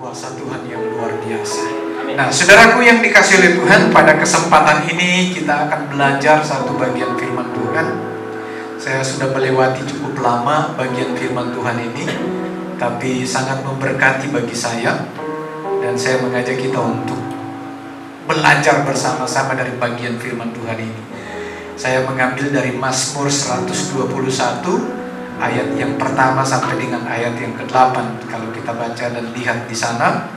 kuasa Tuhan yang luar biasa. Nah, saudaraku yang dikasih oleh Tuhan, pada kesempatan ini kita akan belajar satu bagian firman Tuhan. Saya sudah melewati cukup lama bagian firman Tuhan ini, tapi sangat memberkati bagi saya. Dan saya mengajak kita untuk belajar bersama-sama dari bagian firman Tuhan ini. Saya mengambil dari Mazmur 121 ayat yang pertama sampai dengan ayat yang ke-8 kalau kita baca dan lihat di sana.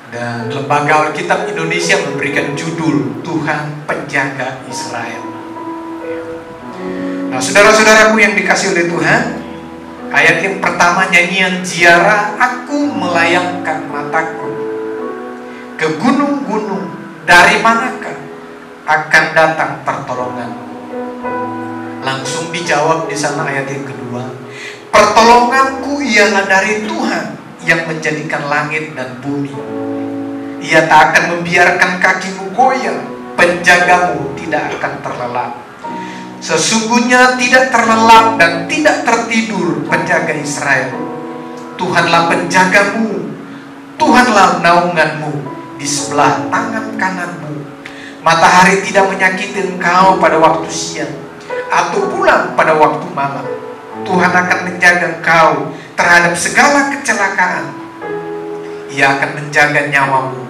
Dan Lembaga Alkitab Indonesia memberikan judul Tuhan Penjaga Israel. Nah, saudara-saudaraku yang dikasih oleh Tuhan, ayat yang pertama nyanyian ziarah, aku melayangkan mataku ke gunung-gunung, dari manakah akan datang pertolongan? Langsung dijawab di sana ayat yang kedua, pertolonganku ialah dari Tuhan yang menjadikan langit dan bumi. Ia tak akan membiarkan kakimu goyah, penjagamu tidak akan terlelap. Sesungguhnya tidak terlelap dan tidak tertidur penjaga Israel. Tuhanlah penjagamu, Tuhanlah naunganmu di sebelah tangan kananmu. Matahari tidak menyakiti engkau pada waktu siang, atau bulan pada waktu malam. Tuhan akan menjaga engkau terhadap segala kecelakaan. Ia akan menjaga nyawamu.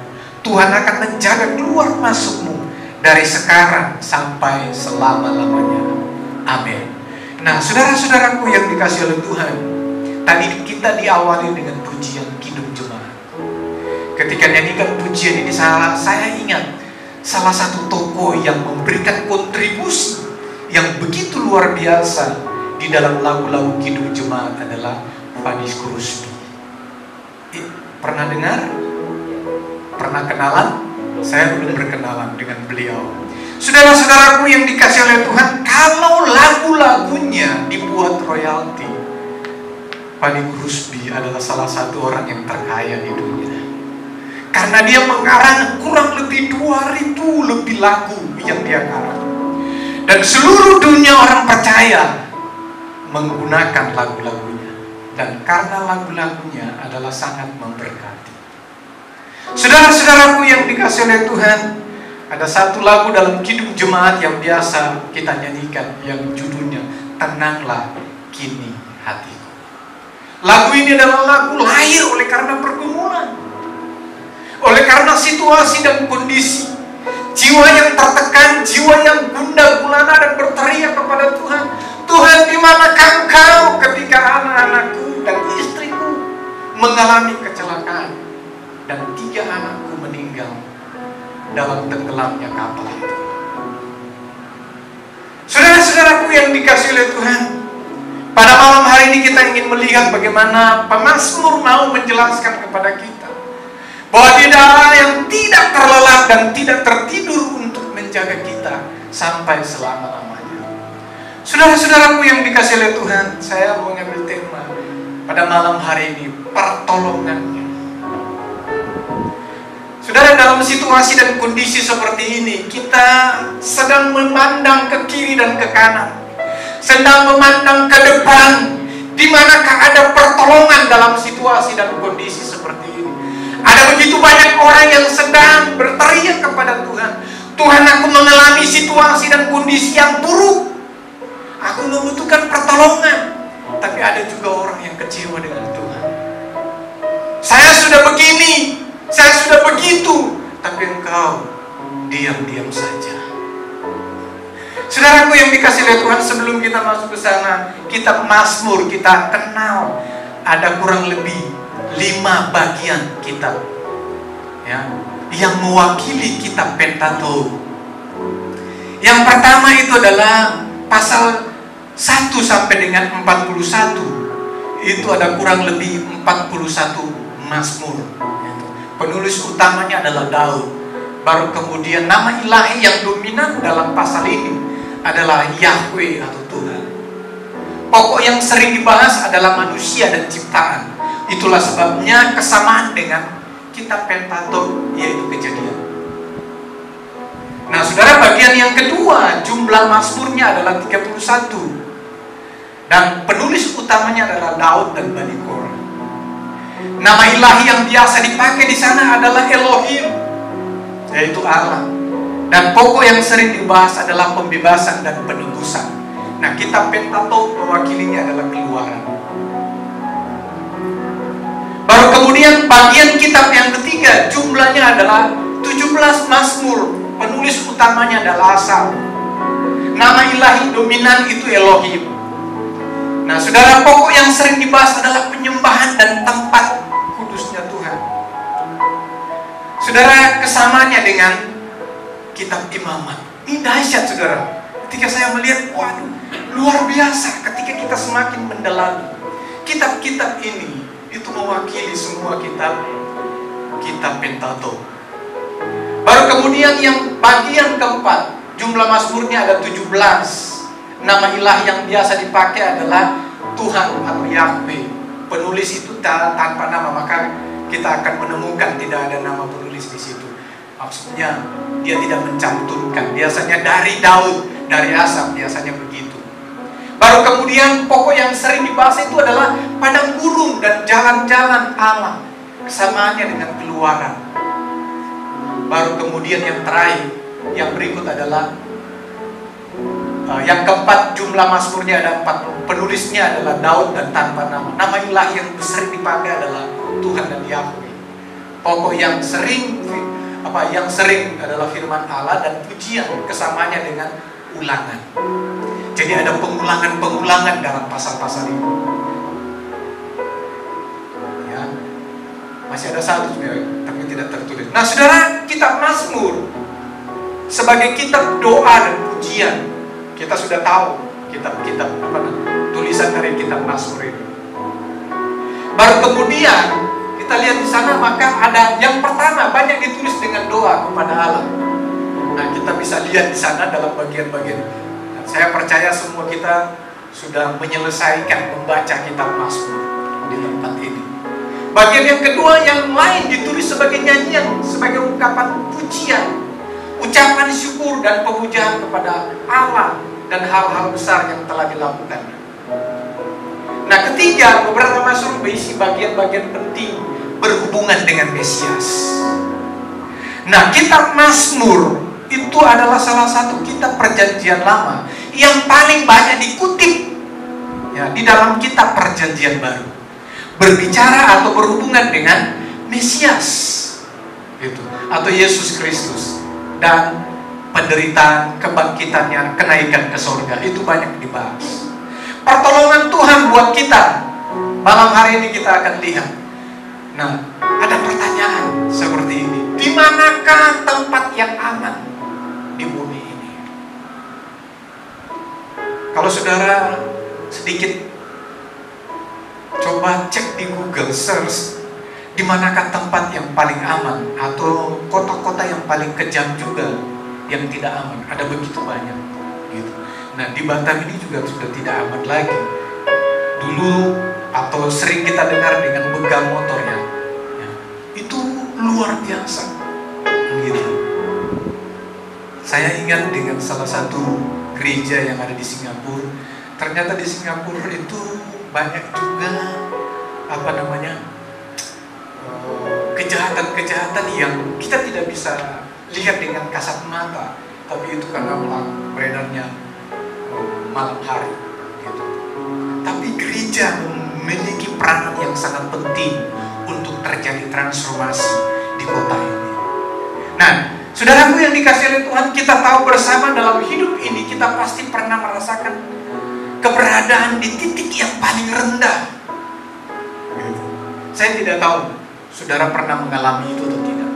Tuhan akan menjaga keluar masukmu dari sekarang sampai selama-lamanya. Amin. Nah, saudara-saudaraku yang dikasih oleh Tuhan, tadi kita diawali dengan pujian Kidung Jemaat. Ketika nyanyikan pujian ini, saya ingat salah satu tokoh yang memberikan kontribusi yang begitu luar biasa di dalam lagu-lagu Kidung Jemaat adalah Fanny Crosby. Pernah dengar? Pernah kenalan? Saya belum berkenalan dengan beliau. Saudara-saudaraku yang dikasih oleh Tuhan, kalau lagu-lagunya dibuat royalti, Fanny Crosby adalah salah satu orang yang terkaya di dunia. Karena dia mengarang kurang lebih 2000 lebih lagu yang dia karang. Dan seluruh dunia orang percaya menggunakan lagu-lagunya. Dan karena lagu-lagunya adalah sangat memberkati. Saudara-saudaraku yang dikasih oleh Tuhan, ada satu lagu dalam Kidung Jemaat yang biasa kita nyanyikan, yang judulnya Tenanglah Kini Hatiku. Lagu ini adalah lagu lahir oleh karena pergumulan, oleh karena situasi dan kondisi. Jiwa yang tertekan, jiwa yang gundah gulana dan berteriak kepada Tuhan, Tuhan, di manakah Engkau ketika anak-anakku dan istriku mengalami kecelakaan dan 3 anakku meninggal dalam tenggelamnya kapal itu. Saudara-saudaraku yang dikasih oleh Tuhan, pada malam hari ini kita ingin melihat bagaimana pemazmur mau menjelaskan kepada kita bahwa dia Allah yang tidak terlelap dan tidak tertidur untuk menjaga kita sampai selama-lamanya. Saudara-saudaraku yang dikasih oleh Tuhan, saya mau ngambil tema pada malam hari ini, pertolongannya. Saudara, dalam situasi dan kondisi seperti ini, kita sedang memandang ke kiri dan ke kanan, sedang memandang ke depan, di manakah ada pertolongan dalam situasi dan kondisi seperti ini. Ada begitu banyak orang yang sedang berteriak kepada Tuhan, Tuhan, aku mengalami situasi dan kondisi yang buruk, aku membutuhkan pertolongan. Tapi ada juga orang yang kecewa dengan Tuhan. Saya sudah begini, saya sudah begitu, tapi Engkau diam-diam saja. Saudaraku yang dikasih oleh Tuhan, sebelum kita masuk ke sana, kitab Mazmur kita kenal ada kurang lebih 5 bagian kitab, ya, yang mewakili kitab Pentatuk. Yang pertama itu adalah pasal 1 sampai dengan 41. Itu ada kurang lebih 41 Mazmur. Penulis utamanya adalah Daud. Baru kemudian nama ilahi yang dominan dalam pasal ini adalah Yahweh atau Tuhan. Pokok yang sering dibahas adalah manusia dan ciptaan. Itulah sebabnya kesamaan dengan kitab Pentatuk, yaitu Kejadian. Nah, saudara, bagian yang kedua, jumlah mazmurnya adalah 31. Dan penulis utamanya adalah Daud dan Bani Korah. Nama ilahi yang biasa dipakai di sana adalah Elohim, yaitu Allah. Dan pokok yang sering dibahas adalah pembebasan dan penebusan. Nah, kitab Pentatok mewakilinya adalah Keluaran. Baru kemudian bagian kitab yang ketiga, jumlahnya adalah 17 Mazmur. Penulis utamanya adalah Asaf. Nama ilahi dominan itu Elohim. Nah, saudara, pokok yang sering dibahas adalah penyembahan dan tempat kudusnya Tuhan. Saudara, kesamanya dengan kitab Imamat. Ini dahsyat, saudara. Ketika saya melihat, waduh, luar biasa ketika kita semakin mendalami kitab-kitab ini. Itu mewakili semua kitab Pentatok. Baru kemudian yang bagian keempat, jumlah Mazmurnya ada 17. Nama ilahi yang biasa dipakai adalah Tuhan atau Yahweh. Penulis itu tanpa nama, maka kita akan menemukan tidak ada nama penulis di situ. Maksudnya dia tidak mencantumkan. Biasanya dari Daud, dari Asaf, biasanya begitu. Baru kemudian pokok yang sering dibahas itu adalah padang gurun dan jalan-jalan Allah. Kesamaannya dengan Keluaran. Baru kemudian yang terakhir, yang berikut adalah yang keempat, jumlah Mazmurnya ada 4. Penulisnya adalah Daud dan tanpa nama. Nama ilahi yang sering dipakai adalah Tuhan dan Yahweh. Pokok yang sering adalah firman Allah dan pujian, kesamaannya dengan ulangan. Jadi ada pengulangan dalam pasal-pasal ini. Ya, masih ada satu sebenarnya, tapi tidak tertulis. Nah, saudara, kitab Mazmur sebagai kitab doa dan pujian, kita sudah tahu kitab-kitab tulisan dari kitab Mazmur ini. Baru kemudian kita lihat di sana, maka ada yang pertama banyak ditulis dengan doa kepada Allah. Nah, kita bisa lihat di sana dalam bagian-bagian. Nah, saya percaya semua kita sudah menyelesaikan membaca kitab Mazmur di tempat ini. Bagian yang kedua, yang lain ditulis sebagai nyanyian, sebagai ungkapan pujian, ucapan syukur dan pemujaan kepada Allah dan hal-hal besar yang telah dilakukan. Nah, ketiga, beberapa Mazmur berisi bagian-bagian penting berhubungan dengan Mesias. Nah, kitab Mazmur itu adalah salah satu kitab Perjanjian Lama yang paling banyak dikutip ya, di dalam kitab Perjanjian Baru. Berbicara atau berhubungan dengan Mesias gitu, atau Yesus Kristus dan penderitaan, kebangkitannya, kenaikan ke surga. Itu banyak dibahas. Pertolongan Tuhan buat kita. Malam hari ini kita akan lihat. Nah, ada pertanyaan seperti ini. Di manakah tempat yang aman di bumi ini? Kalau saudara sedikit coba cek di Google, search di manakah tempat yang paling aman, atau kota-kota yang paling kejam juga yang tidak aman. Ada begitu banyak gitu. Nah, di Batam ini juga sudah tidak aman lagi. Dulu atau sering kita dengar dengan begal motornya ya, itu luar biasa gitu. Saya ingat dengan salah satu gereja yang ada di Singapura. Ternyata di Singapura itu banyak juga kejahatan-kejahatan yang kita tidak bisa lihat dengan kasat mata, tapi itu karena beredarnya malam hari gitu. Tapi gereja memiliki peranan yang sangat penting untuk terjadi transformasi di kota ini. Nah, saudaraku yang dikasihi oleh Tuhan, kita tahu bersama dalam hidup ini kita pasti pernah merasakan keberadaan di titik yang paling rendah. Saya tidak tahu saudara pernah mengalami itu atau tidak.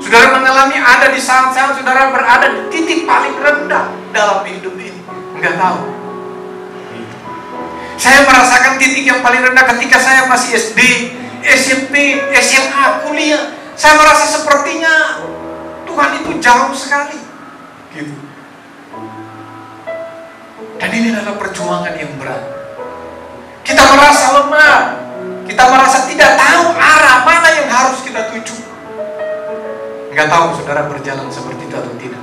Saudara mengalami ada di saat-saat saudara berada di titik paling rendah dalam hidup ini. Enggak tahu. Saya merasakan titik yang paling rendah ketika saya masih SD, SMP, SMA, kuliah. Saya merasa sepertinya Tuhan itu jauh sekali gitu. Dan ini adalah perjuangan yang berat. Kita merasa lemah. Kita merasa tidak tahu arah mana yang harus kita tuju. Enggak tahu saudara berjalan seperti itu atau tidak,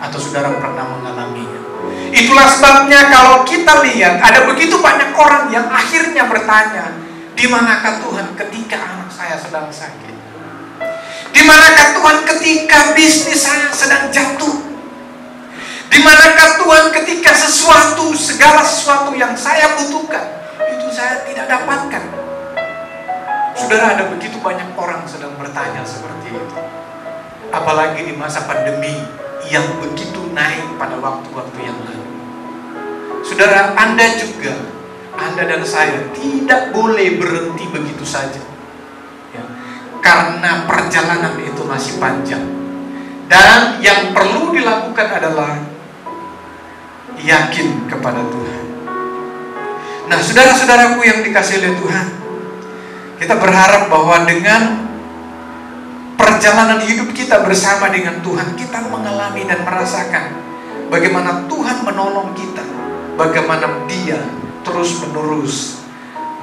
atau saudara pernah mengalaminya. Itulah sebabnya kalau kita lihat ada begitu banyak orang yang akhirnya bertanya, Di manakah Tuhan ketika anak saya sedang sakit? Di manakah Tuhan ketika bisnis saya sedang jatuh? Di manakah Tuhan ketika segala sesuatu yang saya butuhkan itu saya tidak dapatkan? Saudara, ada begitu banyak orang sedang bertanya seperti itu. Apalagi di masa pandemi yang begitu naik pada waktu-waktu yang lalu. Saudara, Anda dan saya tidak boleh berhenti begitu saja. Ya, karena perjalanan itu masih panjang. Dan yang perlu dilakukan adalah yakin kepada Tuhan. Nah, saudara-saudaraku yang dikasihi oleh Tuhan, kita berharap bahwa dengan perjalanan hidup kita bersama dengan Tuhan, kita mengalami dan merasakan bagaimana Tuhan menolong kita, bagaimana Dia terus-menerus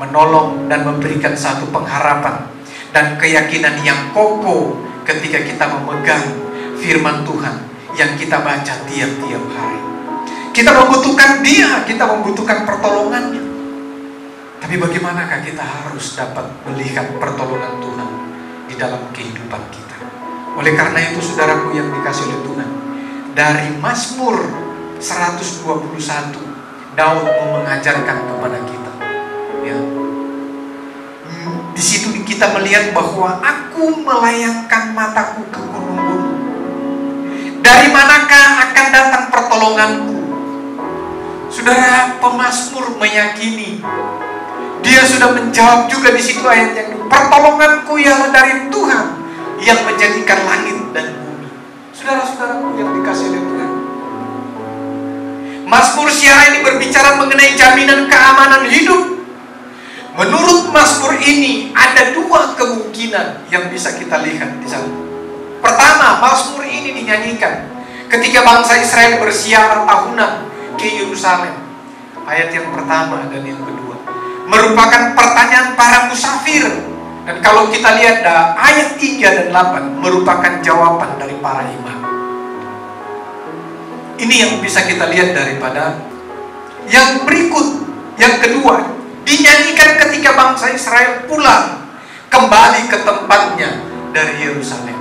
menolong dan memberikan satu pengharapan dan keyakinan yang kokoh ketika kita memegang firman Tuhan yang kita baca tiap-tiap hari. Kita membutuhkan Dia, kita membutuhkan pertolongannya. Tapi bagaimanakah kita harus dapat melihat pertolongan Tuhan di dalam kehidupan kita? Oleh karena itu, saudaraku yang dikasihi oleh Tuhan, dari Mazmur 121, Daud mau mengajarkan kepada kita. Ya. Di situ kita melihat bahwa aku melayangkan mataku ke gunung-gunung. Dari manakah akan datang pertolonganku? Saudara, pemazmur meyakini, dia sudah menjawab juga di situ ayat yang pertolonganku ialah dari Tuhan yang menjadikan langit dan bumi. Saudara-saudaraku yang dikasihi oleh Tuhan, Mazmur Syiar ini berbicara mengenai jaminan keamanan hidup. Menurut Mazmur ini ada dua kemungkinan yang bisa kita lihat di sana. Pertama, Mazmur ini dinyanyikan ketika bangsa Israel berziarah tahunan ke Yerusalem. Ayat yang pertama dan yang kedua merupakan pertanyaan para musafir. Dan kalau kita lihat ayat 3 dan 8 merupakan jawaban dari para imam. Ini yang bisa kita lihat daripada yang berikut. Yang kedua, dinyanyikan ketika bangsa Israel pulang kembali ke tempatnya dari Yerusalem.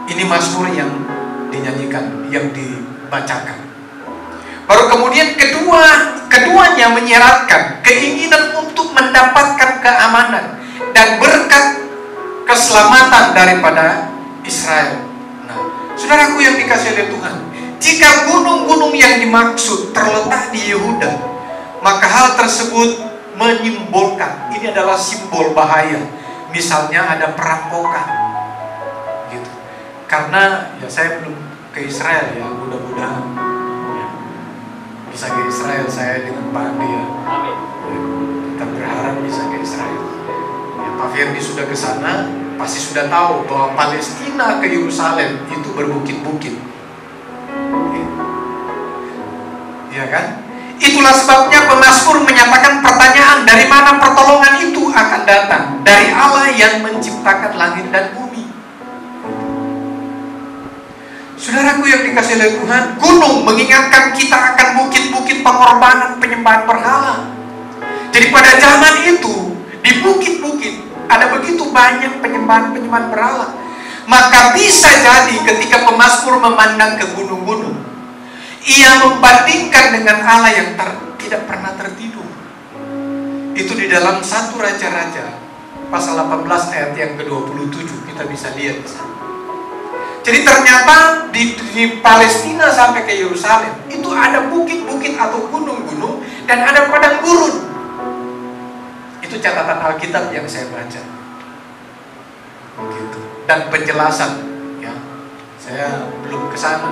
Ini mazmur yang dinyanyikan, yang dibacakan. Baru kemudian keduanya menyeratkan keinginan untuk mendapatkan keamanan dan berkat keselamatan daripada Israel. Nah, saudaraku yang dikasihi oleh Tuhan, jika gunung-gunung yang dimaksud terletak di Yehuda, maka hal tersebut menyimbolkan, ini adalah simbol bahaya. Misalnya ada perampokan, gitu. Karena ya saya belum ke Israel ya, mudah-mudahan bisa ke Israel saya dengan Pak Andi ya. Amin. Kita berharap bisa ke Israel. Ya, Pak Firdi sudah ke sana, pasti sudah tahu bahwa Palestina ke Yerusalem itu berbukit-bukit. Ya kan? Itulah sebabnya pemazmur menyatakan pertanyaan, dari mana pertolongan itu akan datang? Dari Allah yang menciptakan langit dan bumi. Saudaraku yang dikasihi oleh Tuhan, gunung mengingatkan kita akan bukit-bukit pengorbanan penyembahan berhala. Jadi pada zaman itu, di bukit-bukit ada begitu banyak penyembahan berhala. Maka bisa jadi ketika pemazmur memandang ke gunung-gunung, ia membandingkan dengan Allah yang tidak pernah tertidur. Itu di dalam 1 Raja-Raja pasal 18 ayat yang ke-27 kita bisa lihat di sana. Jadi ternyata di Palestina sampai ke Yerusalem itu ada bukit-bukit atau gunung-gunung dan ada padang gurun. Itu catatan Alkitab yang saya baca. Begitu. Dan penjelasan, ya, saya belum ke sana.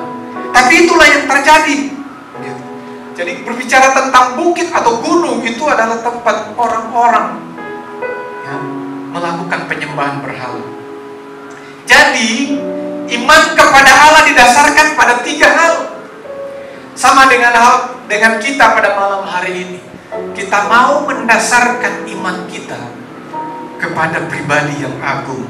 Tapi itulah yang terjadi. Gitu. Jadi berbicara tentang bukit atau gunung itu adalah tempat orang-orang yang melakukan penyembahan berhala. Jadi iman kepada Allah didasarkan pada 3 hal. Sama dengan kita pada malam hari ini. Kita mau mendasarkan iman kita kepada pribadi yang agung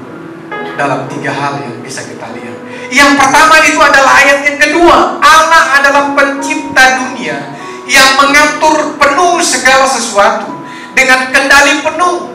dalam 3 hal yang bisa kita lihat. Yang pertama itu adalah ayat yang kedua. Allah adalah pencipta dunia yang mengatur penuh segala sesuatu dengan kendali penuh.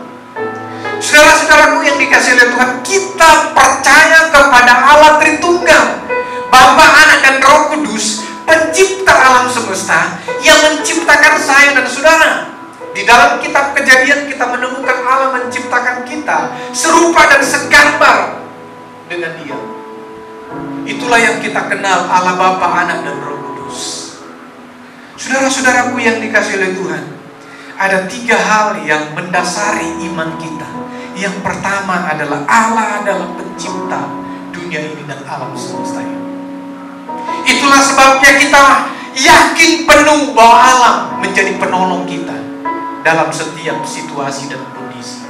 Saudara-saudaraku yang dikasihi oleh Tuhan, kita percaya kepada Allah Tritunggal, Bapa, Anak, dan Roh Kudus, pencipta alam semesta, yang menciptakan saya dan saudara. Di dalam kitab Kejadian kita menemukan Allah menciptakan kita serupa dan segambar dengan Dia. Itulah yang kita kenal, Allah Bapa, Anak, dan Roh Kudus. Saudara-saudaraku yang dikasihi oleh Tuhan, ada 3 hal yang mendasari iman kita. Yang pertama adalah Allah adalah pencipta dunia ini dan alam semesta ini. Itulah sebabnya kita yakin penuh bahwa Allah menjadi penolong kita dalam setiap situasi dan kondisi.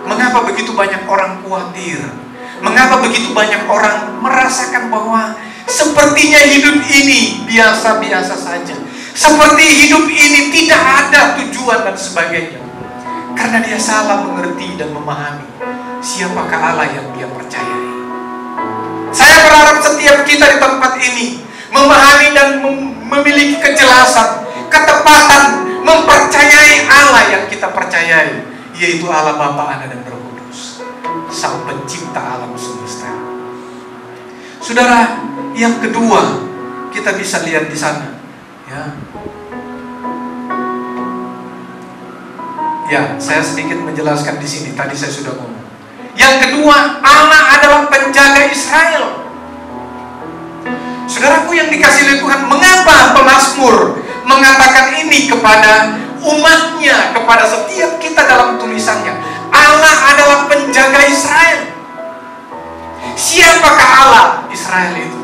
Mengapa begitu banyak orang khawatir? Mengapa begitu banyak orang merasakan bahwa sepertinya hidup ini biasa-biasa saja, seperti hidup ini tidak ada tujuan dan sebagainya? Karena dia salah mengerti dan memahami siapakah Allah yang dia percayai. Saya berharap setiap kita di tempat ini memahami dan memiliki kejelasan, ketepatan, mempercayai Allah yang kita percayai, yaitu Allah Bapa, Anak, dan Roh Kudus, Sang Pencipta alam semesta. Saudara, yang kedua kita bisa lihat di sana, ya, saya sedikit menjelaskan di sini. Tadi saya sudah ngomong. Yang kedua, Allah adalah penjaga Israel. Saudaraku yang dikasihi oleh Tuhan, mengapa pemazmur mengatakan ini kepada umatnya, kepada setiap kita dalam tulisannya? Allah adalah penjaga Israel. Siapakah Allah Israel itu?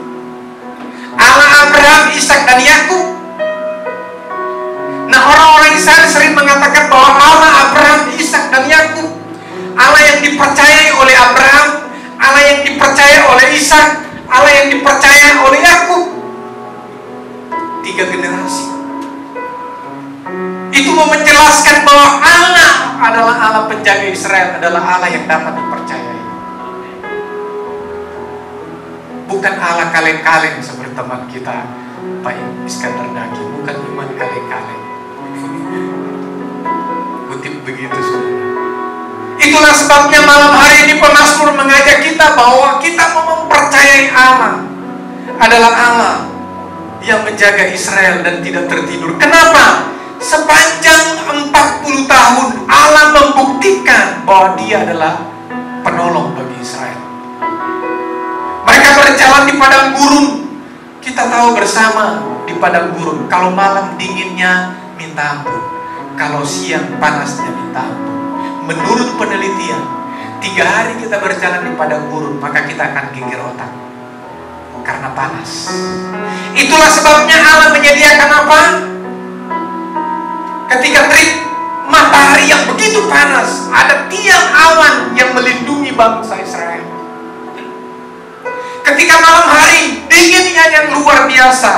Allah Abraham, Ishak, dan Yakub. Nah, orang-orang Israel sering mengatakan bahwa Allah Abraham, Ishak, dan Yakub, Allah yang dipercayai oleh Abraham, Allah yang dipercayai oleh Ishak, Allah yang dipercayai oleh Yakub. 3 generasi. Itu mau menjelaskan bahwa Allah adalah Allah penjaga Israel, adalah Allah yang dapat dipercayai. Bukan Allah kaleng-kaleng seperti teman kita Pak Iskandar Dagi, bukan iman kaleng-kaleng. Kutip begitu, saudara. Itulah sebabnya malam hari ini pemazmur mengajak kita bahwa kita mau mempercayai Allah adalah Allah yang menjaga Israel dan tidak tertidur. Kenapa? Sepanjang 40 tahun Allah membuktikan bahwa Dia adalah penolong bagi Israel. Mereka berjalan di padang gurun. Kita tahu bersama di padang gurun, kalau malam dinginnya minta ampun, kalau siang panasnya minta ampun. Menurut penelitian, 3 hari kita berjalan di padang gurun, maka kita akan geger otak karena panas. Itulah sebabnya Allah menyediakan apa? Ketika terik matahari yang begitu panas, ada tiang awan yang melindungi bangsa Israel. Ketika malam hari dinginnya yang luar biasa,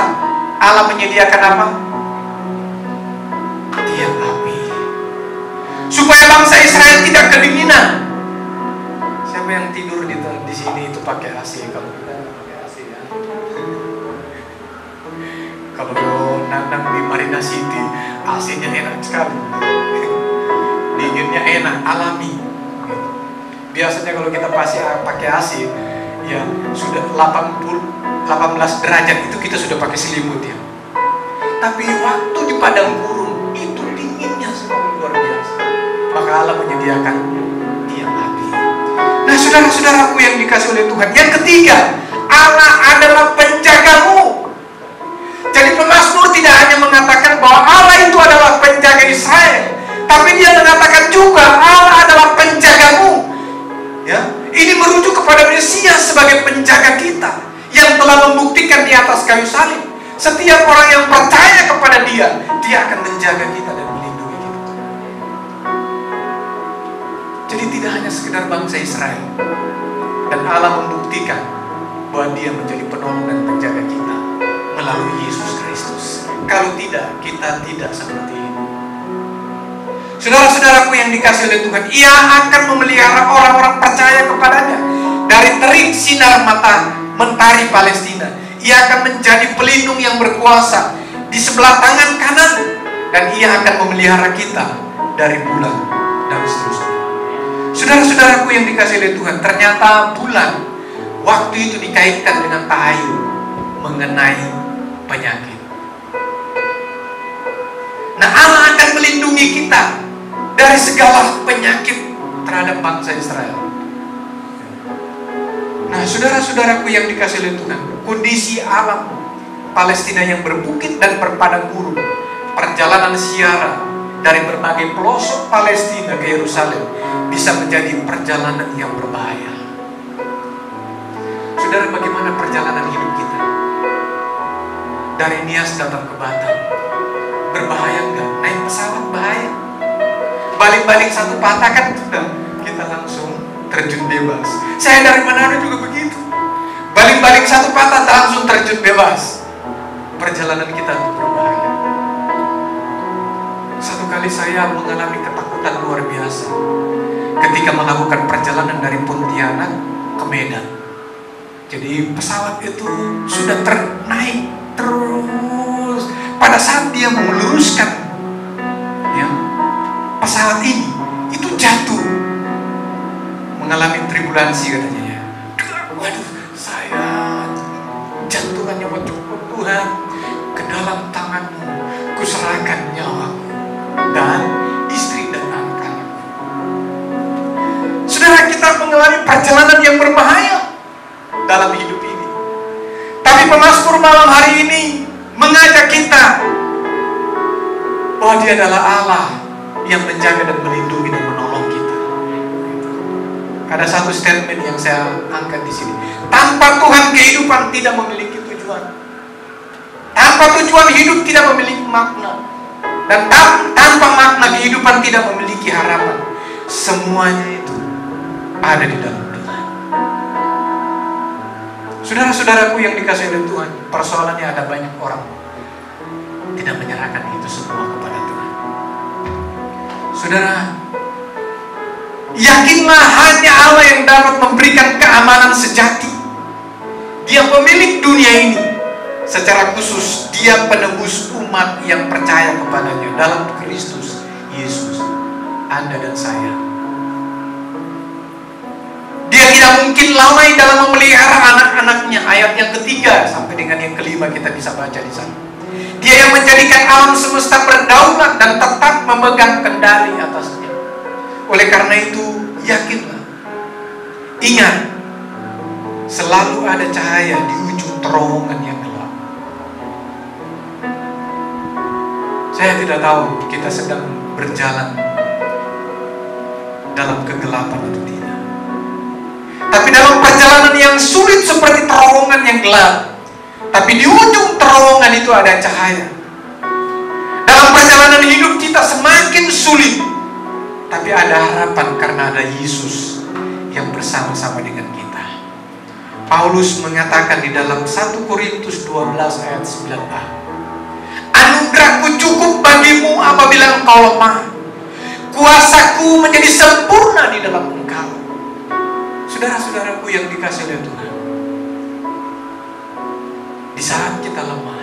Allah menyediakan apa? Tiang api, supaya bangsa Israel tidak kedinginan. Siapa yang tidur di sini itu pakai AC? Kalau kita pakai AC ya. Kalau nanang di Marina City, AC-nya enak sekali. Dinginnya enak, alami. Biasanya kalau kita pakai AC, ya sudah 18 derajat itu kita sudah pakai selimut ya. Tapi waktu di padang gurun itu dinginnya semakin luar biasa. Maka Allah menyediakan tiang api. Nah, saudara-saudaraku yang dikasihi oleh Tuhan, yang ketiga, Allah adalah penjagamu. Jadi pemazmur tidak hanya mengatakan bahwa Allah itu adalah penjaga Israel, tapi dia mengatakan juga Allah adalah penjagamu. Ya, ini merujuk kepada Mesias sebagai penjaga kita yang telah membuktikan di atas kayu salib. Setiap orang yang percaya kepada Dia, Dia akan menjaga kita dan melindungi kita. Jadi tidak hanya sekedar bangsa Israel, dan Allah membuktikan bahwa Dia menjadi penolong dan penjaga kita melalui Yesus Kristus. Kalau tidak, kita tidak seperti ini. Saudara-saudaraku yang dikasihi oleh Tuhan, Ia akan memelihara orang-orang percaya kepadanya dari terik sinar mentari Palestina. Ia akan menjadi pelindung yang berkuasa di sebelah tangan kanan dan Ia akan memelihara kita dari bulan dan seterusnya. Saudara-saudaraku yang dikasihi oleh Tuhan, ternyata bulan waktu itu dikaitkan dengan tahayu mengenai penyakit. Nah, Allah akan melindungi kita dari segala penyakit terhadap bangsa Israel. Nah, saudara-saudaraku yang dikasihi oleh Tuhan, kondisi alam Palestina yang berbukit dan berpadang gurun, perjalanan ziarah dari berbagai pelosok Palestina ke Yerusalem bisa menjadi perjalanan yang berbahaya. Saudara, bagaimana perjalanan hidup kita? Dari Nias datang ke Batam, berbahaya enggak? Naik pesawat bahaya. Baling-baling satu patah kan sudah kita langsung terjun bebas. Saya dari Manado juga begitu. Baling-baling satu patah langsung terjun bebas. Perjalanan kita itu berbahaya. Satu kali saya mengalami ketakutan luar biasa ketika melakukan perjalanan dari Pontianak ke Medan. Jadi pesawat itu sudah naik terus. Pada saat dia meluruskan pesawat ini, itu jatuh, mengalami turbulensi katanya ya. Waduh, saya jantungannya mencukup, Tuhan, ke dalam tangan-Mu kuserahkan nyawaku dan istri dan anak-anakku. Saudara, kita mengalami perjalanan yang berbahaya dalam hidup ini. Tapi pemazmur malam hari ini mengajak kita bahwa Dia adalah Allah yang menjaga dan melindungi dan menolong kita. Ada satu statement yang saya angkat di sini. Tanpa Tuhan kehidupan tidak memiliki tujuan. Tanpa tujuan hidup tidak memiliki makna. Dan tanpa makna kehidupan tidak memiliki harapan. Semuanya itu ada di dalam Tuhan. Saudara-saudaraku yang dikasihi oleh Tuhan, persoalannya ada banyak orang tidak menyerahkan itu semua kepada Tuhan. Saudara, yakinlah hanya Allah yang dapat memberikan keamanan sejati. Dia pemilik dunia ini. Secara khusus Dia penebus umat yang percaya kepadanya dalam Kristus Yesus, Anda dan saya. Dia tidak mungkin lalai dalam memelihara anak-anaknya. Ayat yang ketiga sampai dengan yang kelima kita bisa baca di sana. Dia yang menjadikan alam semesta berdaulat dan tetap memegang kendali atasnya. Oleh karena itu, yakinlah, ingat, selalu ada cahaya di ujung terowongan yang gelap. Saya tidak tahu kita sedang berjalan dalam kegelapan atau tidak. Tapi dalam perjalanan yang sulit seperti terowongan yang gelap, tapi di ujung terowongan itu ada cahaya. Dalam perjalanan hidup kita semakin sulit, tapi ada harapan karena ada Yesus yang bersama-sama dengan kita. Paulus mengatakan di dalam 1 Korintus 12 ayat 9a, anugerahku cukup bagimu apabila engkau lemah. Kuasaku menjadi sempurna di dalam engkau. Saudara-saudaraku yang dikasihi oleh Tuhan, di saat kita lemah,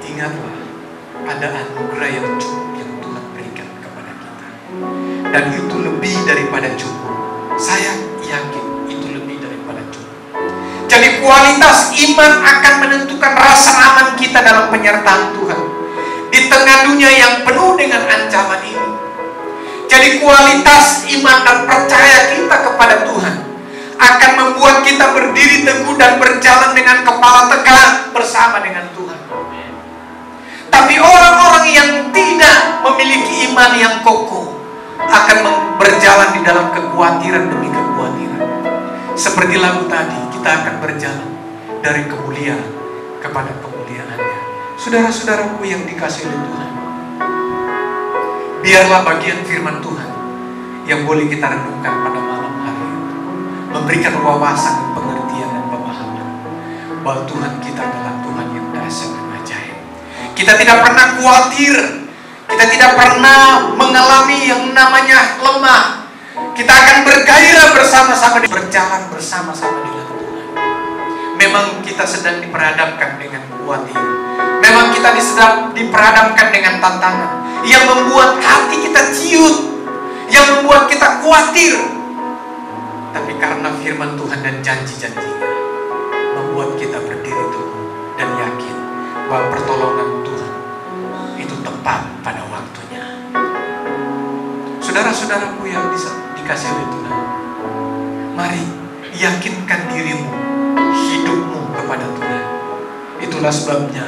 ingatlah ada anugerah yang cukup yang Tuhan berikan kepada kita. Dan itu lebih daripada cukup. Saya yakin itu lebih daripada cukup. Jadi kualitas iman akan menentukan rasa aman kita dalam penyertaan Tuhan di tengah dunia yang penuh dengan ancaman ini. Jadi kualitas iman dan percaya kita kepada Tuhan akan membuat kita berdiri teguh dan berjalan dengan kepala tegak bersama dengan Tuhan. Tapi orang-orang yang tidak memiliki iman yang kokoh akan berjalan di dalam kekhawatiran demi kekhawatiran. Seperti lagu tadi, kita akan berjalan dari kemuliaan kepada kemuliaannya. Saudara-saudaraku yang dikasihi oleh Tuhan, biarlah bagian firman Tuhan yang boleh kita renungkan pada malam hari ini memberikan wawasan dan pengertian dan pemahaman bahwa Tuhan kita adalah Tuhan yang dahsyat dan ajaib. Kita tidak pernah khawatir, kita tidak pernah mengalami yang namanya lemah. Kita akan bergairah bersama-sama, berjalan bersama-sama dengan Tuhan. Memang kita sedang diperhadapkan dengan kekhawatiran, memang kita kita sedang diperhadapkan dengan tantangan yang membuat hati kita ciut, yang membuat kita khawatir. Tapi karena firman Tuhan dan janji-janjinya membuat kita berdiri teguh dan yakin bahwa pertolongan Tuhan itu tepat pada waktunya. Saudara-saudaraku yang dikasihi oleh Tuhan, mari yakinkan dirimu, hidupmu kepada Tuhan. Itulah sebabnya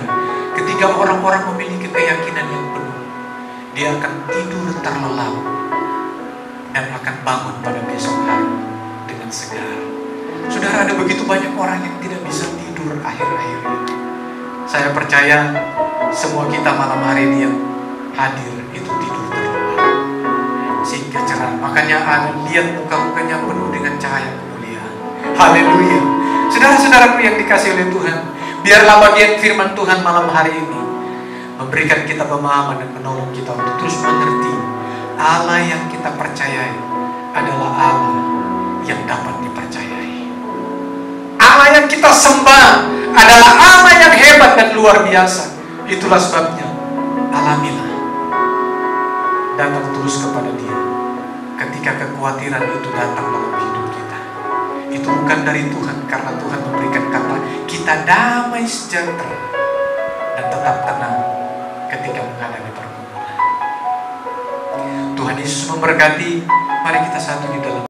ketika orang-orang memiliki keyakinan yang penuh, dia akan tidur terlelap dan akan bangun pada besok hari dengan segar. Saudara, ada begitu banyak orang yang tidak bisa tidur akhir-akhir ini. Saya percaya semua kita malam hari ini yang hadir itu tidur terlelap sehingga cerah. Makanya lihat muka-mukanya penuh dengan cahaya kemuliaan. Haleluya. Saudara-saudaraku yang dikasihi oleh Tuhan, biarlah bagian firman Tuhan malam hari ini memberikan kita pemahaman dan menolong kita untuk terus mengerti Allah yang kita percayai adalah Allah yang dapat dipercayai. Allah yang kita sembah adalah Allah yang hebat dan luar biasa. Itulah sebabnya alamilah, datang terus kepada Dia ketika kekhawatiran itu datang dalam hidup kita. Itu bukan dari Tuhan, karena Tuhan memberikan kata kita damai sejahtera dan tetap tenang ketika menghadapi pergumulan. Tuhan Yesus memberkati. Mari kita satu di dalam